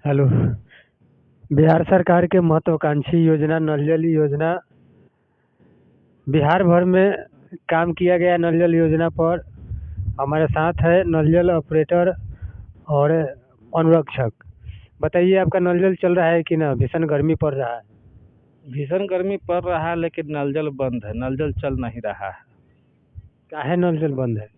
Hello. Bihar सरकार के महत्वाकांक्षी योजना नल जल योजना बिहार भर में काम किया गया नल जल योजना पर। हमारे साथ है नल जल ऑपरेटर और अनुरक्षक। बताइए, आपका नल जल चल रहा है कि ना? भीषण गर्मी पड़ रहा है। भीषण गर्मी पड़ रहा है लेकिन नल जल बंद है, नल जल चल नहीं रहा है। काहे नल जल बंद है?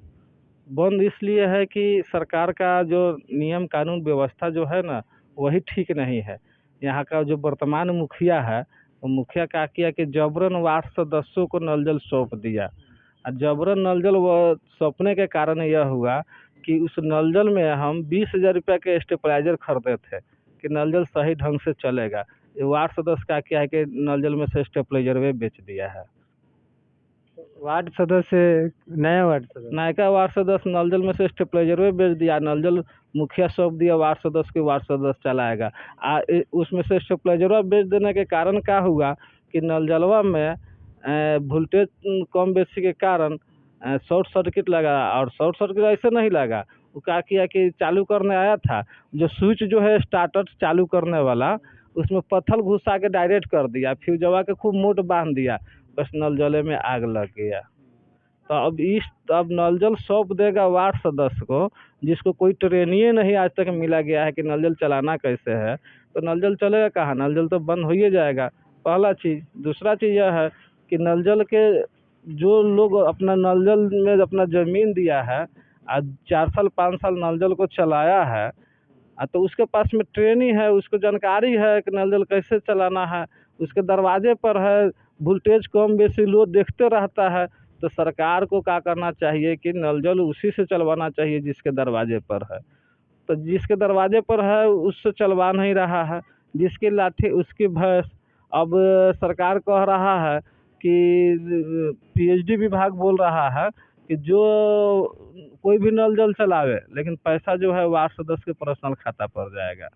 बंद इसलिए है कि सरकार का जो नियम कानून व्यवस्था जो है ना, वही ठीक नहीं है। यहाँ का जो वर्तमान मुखिया है, वो मुखिया क्या किया कि जबरन वार्ड सदस्यों को नल जल सौंप दिया। और जबरन नल जल वो सौंपने के कारण यह हुआ कि उस नल जल में हम 20,000 रुपये के स्टेबलाइजर खरीदे थे कि नल जल सही ढंग से चलेगा। ये वार्ड सदस्य का क्या है कि नल जल में से स्टेबलाइजर वे बेच दिया है। वार्ड सदस्य, नया वार्ड सदस्य। नायका वार्ड सदस्य नल जल में से स्टेबलाइजर भी बेच दिया। नल जल मुखिया सौंप दिया वार्ड सदस्य के, वार्ड सदस्य चलाएगा। उसमें से स्टेबलाइजर बेच देने के कारण क्या हुआ कि नल जलवा में वोल्टेज कम बेसी के कारण शॉर्ट सर्किट लगा। और शॉर्ट सर्किट ऐसे नहीं लगा, वो क्या किया कि चालू करने आया था, जो स्विच जो है स्टार्टर चालू करने वाला, उसमें पत्थर घुसा के डायरेक्ट कर दिया, फ्यूजवा के खूब मोट बांध दिया। बस नल जले में आग लग गया। तो अब नल जल सौंप देगा वार्ड सदस्य को, जिसको कोई ट्रेनिंग नहीं आज तक मिला गया है कि नल जल चलाना कैसे है, तो नल जल चलेगा कहाँ? नल जल तो बंद हो ही जाएगा, पहला चीज़। दूसरा चीज़ यह है कि नल जल के जो लोग अपना नल जल में अपना ज़मीन दिया है, आज 4 साल 5 साल नल जल को चलाया है, तो उसके पास में ट्रेनिंग है, उसको जानकारी है कि नल जल कैसे चलाना है। उसके दरवाजे पर है, वोल्टेज कम बेसी लोड देखते रहता है। तो सरकार को क्या करना चाहिए कि नल जल उसी से चलवाना चाहिए जिसके दरवाजे पर है। तो जिसके दरवाजे पर है उससे चलवा नहीं रहा है, जिसकी लाठी उसकी भैंस। अब सरकार कह रहा है कि पीएचडी विभाग बोल रहा है कि जो कोई भी नल जल चलावे, लेकिन पैसा जो है वार्ड सदस्य के पर्सनल खाता पर जाएगा।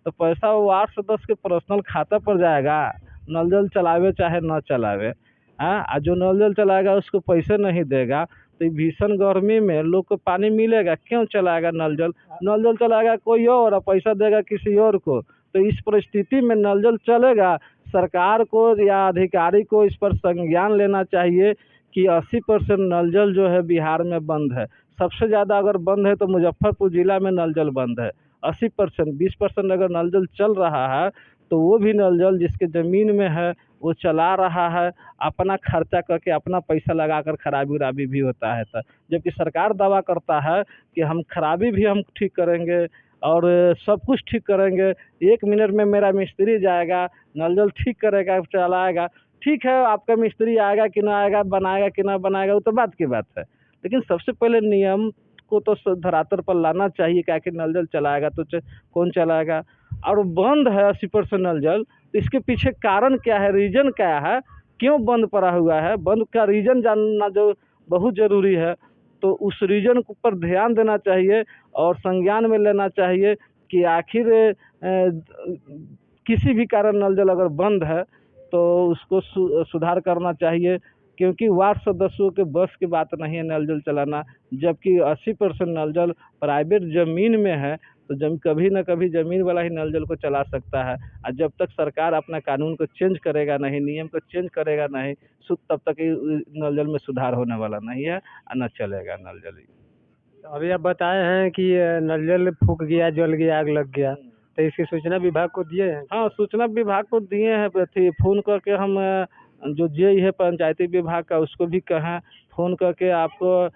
तो पैसा वार्ड सदस्य के पर्सनल खाता पर जाएगा, नल जल चलावे चाहे न चलावे। हाँ, और जो नल जल चलाएगा उसको पैसे नहीं देगा, तो भीषण गर्मी में लोग को पानी मिलेगा? क्यों चलाएगा नल जल? नल जल चलाएगा कोई और पैसा देगा किसी और को। तो इस परिस्थिति में नल जल चलेगा। सरकार को या अधिकारी को इस पर संज्ञान लेना चाहिए कि 80% नल जल जो है बिहार में बंद है। सबसे ज़्यादा अगर बंद है तो मुजफ्फरपुर ज़िला में नल जल बंद है। 80%, 20% अगर नल जल चल रहा है तो वो भी नल जल जिसके ज़मीन में है वो चला रहा है, अपना खर्चा करके अपना पैसा लगाकर खराबी उराबी भी होता है। तो जबकि सरकार दावा करता है कि हम खराबी भी हम ठीक करेंगे और सब कुछ ठीक करेंगे। 1 मिनट में मेरा मिस्त्री जाएगा, नल जल ठीक करेगा, चलाएगा। ठीक है, आपका मिस्त्री आएगा कि ना आएगा, बनाएगा कि ना बनाएगा, वो तो बात की बात है। लेकिन सबसे पहले नियम को तो धरातल पर लाना चाहिए, क्या कि नल जल चलाएगा तो कौन चलाएगा? और बंद है 80% नल जल, तो इसके पीछे कारण क्या है, रीज़न क्या है, क्यों बंद पड़ा हुआ है? बंद का रीज़न जानना जो बहुत ज़रूरी है। तो उस रीज़न पर ध्यान देना चाहिए और संज्ञान में लेना चाहिए कि आखिर किसी भी कारण नल जल अगर बंद है तो उसको सुधार करना चाहिए, क्योंकि वार्ड सदस्यों के बस की बात नहीं है नल जल चलाना। जबकि 80% नल जल प्राइवेट ज़मीन में है, तो कभी न कभी ज़मीन वाला ही नल जल को चला सकता है। और जब तक सरकार अपना कानून को चेंज करेगा नहीं, नियम को चेंज करेगा नहीं, तब तक ये नल जल में सुधार होने वाला नहीं है और न चलेगा नल जल। अभी आप बताए हैं कि नल जल फूक गया, जल गया, आग लग गया, तो इसकी सूचना विभाग को दिए हैं? हाँ, सूचना विभाग को दिए हैं। अथी फ़ोन करके हम जो जेई है पंचायती विभाग का उसको भी कहें, फ़ोन करके आपको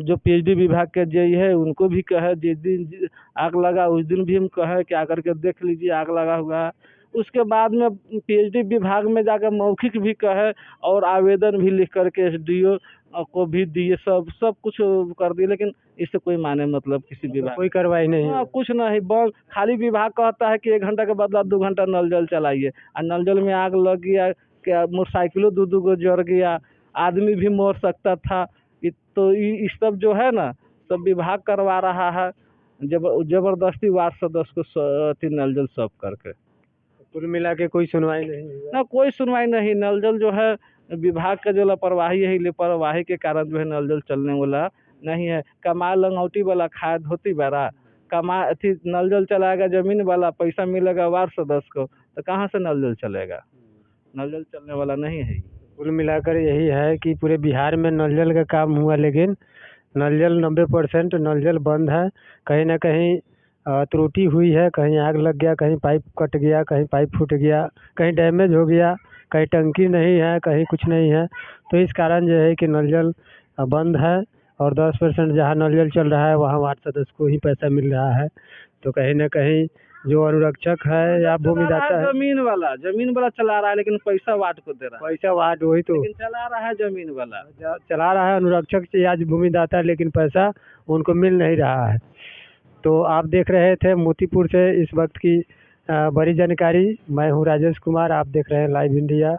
जो पीएचडी विभाग के जेई है उनको भी कहें, जिस दिन आग लगा उस दिन भी हम कहें कि आकर के देख लीजिए आग लगा हुआ है। उसके बाद में पीएचडी विभाग में जाकर मौखिक भी कहें और आवेदन भी लिख करके एसडीओ को भी दिए, सब कुछ कर दिए, लेकिन इससे कोई माने मतलब किसी विभाग कोई कार्रवाई नहीं हाँ, है? कुछ नहीं। बस खाली विभाग कहता है कि 1 घंटा के बदला 2 घंटा नल जल चलाइए, और नल जल में आग लग गया, क्या मोटरसाइकिलों 2-2 गो जल गया, आदमी भी मर सकता था। तो इस सब जो है ना, सब विभाग करवा रहा है जबरदस्ती वार्ड सदस्य को अथी नल जल सौंप करके। कुल मिला के कोई सुनवाई नहीं हुआ? ना कोई सुनवाई नहीं। नल जल जो है विभाग का जो लापरवाही है, लापरवाही के कारण जो है नल जल चलने वाला नहीं है। कमाल लंगौटी वाला खाए धोती बारा, नल जल चलाएगा ज़मीन वाला, पैसा मिलेगा वार्ड सदस्य को, तो कहाँ से नल जल चलेगा? नल जल चलने वाला नहीं है ये। कुल मिलाकर यही है कि पूरे बिहार में नल जल का काम हुआ, लेकिन नल जल 90% नल जल बंद है। कहीं ना कहीं त्रुटि हुई है, कहीं आग लग गया, कहीं पाइप कट गया, कहीं पाइप फूट गया, कहीं डैमेज हो गया, कहीं टंकी नहीं है, कहीं कुछ नहीं है। तो इस कारण जो है कि नल जल बंद है, और 10% जहाँ नल जल चल रहा है वहाँ वार्ड सदस्य को ही पैसा मिल रहा है। तो कहीं ना कहीं जो अनुरक्षक है या भूमिदाता है, जमीन वाला चला रहा है, लेकिन पैसा वार्ड को दे रहा है। पैसा वार्ड वही तो लेकिन चला रहा है जमीन वाला। चला रहा है अनुरक्षक से या भूमिदाता, लेकिन पैसा उनको मिल नहीं रहा है। तो आप देख रहे थे मोतीपुर से इस वक्त की बड़ी जानकारी। मैं हूं राजेश कुमार, आप देख रहे हैं लाइव इंडिया।